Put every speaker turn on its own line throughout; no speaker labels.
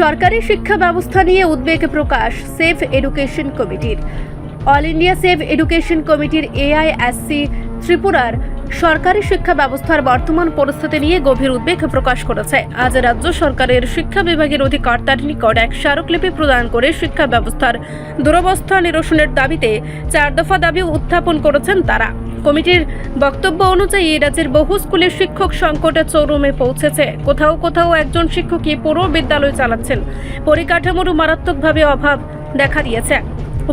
সরকারি শিক্ষা ব্যবস্থা নিয়ে উদ্বেগ প্রকাশ সেভ এডুকেশন কমিটির। অল ইন্ডিয়া সেভ এডুকেশন কমিটির এআইএসসি ত্রিপুরার সরকারি শিক্ষা ব্যবস্থার বর্তমান পরিস্থিতি নিয়ে গভীর উদ্বেগ প্রকাশ করেছে। আজ রাজ্য সরকারের শিক্ষা বিভাগের অধিকর্তার নিকট এক স্মারকলিপি প্রদান করে শিক্ষা ব্যবস্থার দুরবস্থা নিরসনের দাবিতে 4 দফা দাবি উত্থাপন করেছেন তারা। কমিটির বক্তব্য অনুযায়ী রাজ্যের বহু স্কুলের শিক্ষক সংকটের চরমে পৌঁছেছে। কোথাও কোথাও একজন শিক্ষকই পুরো বিদ্যালয় চালাচ্ছেন। পরিকাঠামোর মারাত্মকভাবে অভাব দেখা দিয়েছে।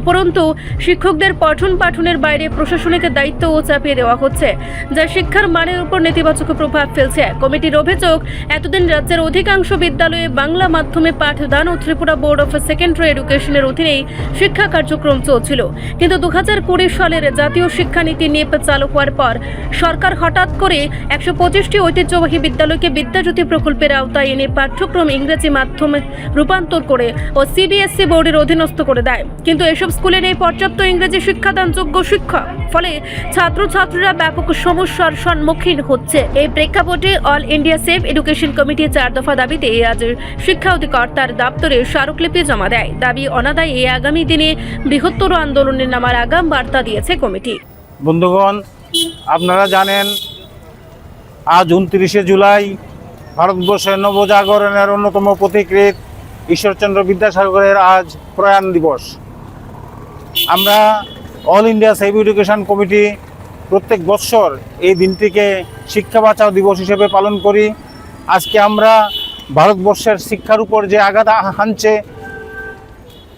উপরন্তু শিক্ষকদের পঠন পাঠনের বাইরে প্রশাসনিক দায়িত্বও চাপিয়ে দেওয়া হচ্ছে, যা শিক্ষার মানের উপর নেতিবাচক প্রভাব ফেলছে। কমিটির অভিযোগ, এতদিন রাজ্যের অধিকাংশ বিদ্যালয়ে বাংলা মাধ্যমে পাঠদান ও ত্রিপুরা বোর্ড অফ সেকেন্ডারি এডুকেশনের অধীনেই শিক্ষা কার্যক্রম চলছিল। কিন্তু 2020 সালের জাতীয় শিক্ষানীতি নিয়ে চালু হওয়ার পর সরকার হঠাৎ করে 125টি ঐতিহ্যবাহী বিদ্যালয়কে বিদ্যাজ্যোতি প্রকল্পের আওতায় এনে পাঠ্যক্রম ইংরেজি মাধ্যমে রূপান্তর করে ও সিবিএসসি বোর্ডের অধীনস্থ করে দেয়। কিন্তু এসব স্কুলে নেই পর্যাপ্ত ইংরেজি শিক্ষাদানযোগ্য শিক্ষক, ফলে ছাত্রছাত্রীরা ব্যাপক সমস্যার সম্মুখীন হচ্ছে। এই প্রেক্ষাপটে all India save education committee 4 দফা দাবিতে আজ শিক্ষা অধিকর্তার দপ্তরে স্মারকলিপি জমা দেয়। দাবি অনাদায়ে আগামী দিনে বৃহত্তর আন্দোলনে নামার আগাম বার্তা দিয়েছে কমিটি।
বন্ধুগণ, আপনারা জানেন আজ 29শে জুলাই ভারতবর্ষের নবজাগরণের অন্যতম পথিকৃৎ ঈশ্বরচন্দ্র বিদ্যাসাগরের আজ প্রয়াণ দিবস। আমরা all India save education committee প্রত্যেক বৎসর এই দিনটিকে শিক্ষা বাঁচাও দিবস হিসেবে পালন করি। আজকে আমরা ভারতবর্ষের শিক্ষার উপর যে আঘাত হানছে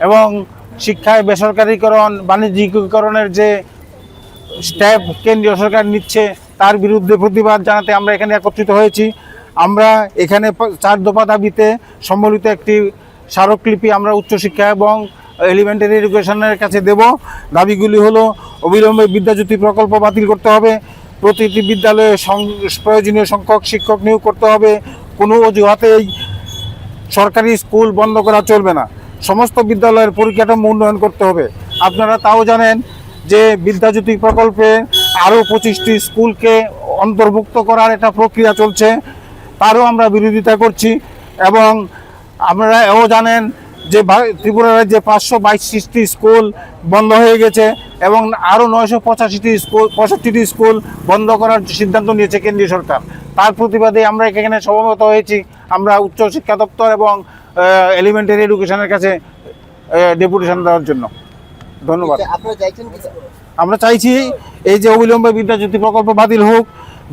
এবং শিক্ষায় বেসরকারীকরণ, বাণিজ্যিকীকরণের যে স্টেপ কেন্দ্রীয় সরকার নিচ্ছে, তার বিরুদ্ধে প্রতিবাদ জানাতে আমরা এখানে একত্রিত হয়েছি। আমরা এখানে 4 দফা দাবিতে সম্বলিত একটি স্মারকলিপি আমরা উচ্চশিক্ষা এবং এলিমেন্টারি এডুকেশনের কাছে দেব। দাবিগুলি হলো, অবিলম্বে বিদ্যাজ্যোতি প্রকল্প বাতিল করতে হবে, প্রতিটি বিদ্যালয়ে প্রয়োজনীয় সংখ্যক শিক্ষক নিয়োগ করতে হবে, কোনো অজুহাতেই সরকারি স্কুল বন্ধ করা চলবে না, সমস্ত বিদ্যালয়ের পরিকাঠামো উন্নয়ন করতে হবে। আপনারা তাও জানেন যে বিদ্যাজ্যোতি প্রকল্পে আরও 25টি স্কুলকে অন্তর্ভুক্ত করার একটা প্রক্রিয়া চলছে, তারও আমরা বিরোধিতা করছি। এবং আপনারা এও জানেন যে ত্রিপুরা রাজ্যে 522টি স্কুল বন্ধ হয়ে গেছে এবং আরও 965টি স্কুল বন্ধ করার সিদ্ধান্ত নিয়েছে কেন্দ্রীয় সরকার। তার প্রতিবাদে আমরা এখানে সমবেত হয়েছি। আমরা উচ্চশিক্ষা দপ্তর এবং এলিমেন্টারি এডুকেশনের কাছে ডেপুটেশন দেওয়ার জন্য। ধন্যবাদ। আমরা চাইছি এই যে অবিলম্বে বিদ্যাজ্যোতি প্রকল্প বাতিল হোক,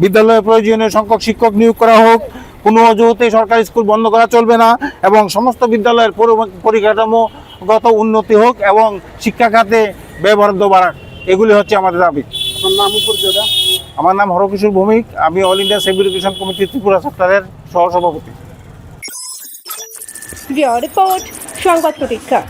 বিদ্যালয়ে প্রয়োজনীয় সংখ্যক শিক্ষক নিয়োগ করা হোক, কোনো অজুহাতে সরকারি স্কুল বন্ধ করা চলবে না এবং সমস্ত বিদ্যালয়ের পরিকাঠামোগত উন্নতি হোক এবং শিক্ষা খাতে ব্যয় বরাদ্দ বাড়াক। এগুলি হচ্ছে আমাদের দাবি। আমার নাম হরকিশোর ভৌমিক, আমি all India save education committee Tripura চ্যাপ্টারের সহসভাপতি।
রিপোর্ট সংবাদ প্রতীক্ষা।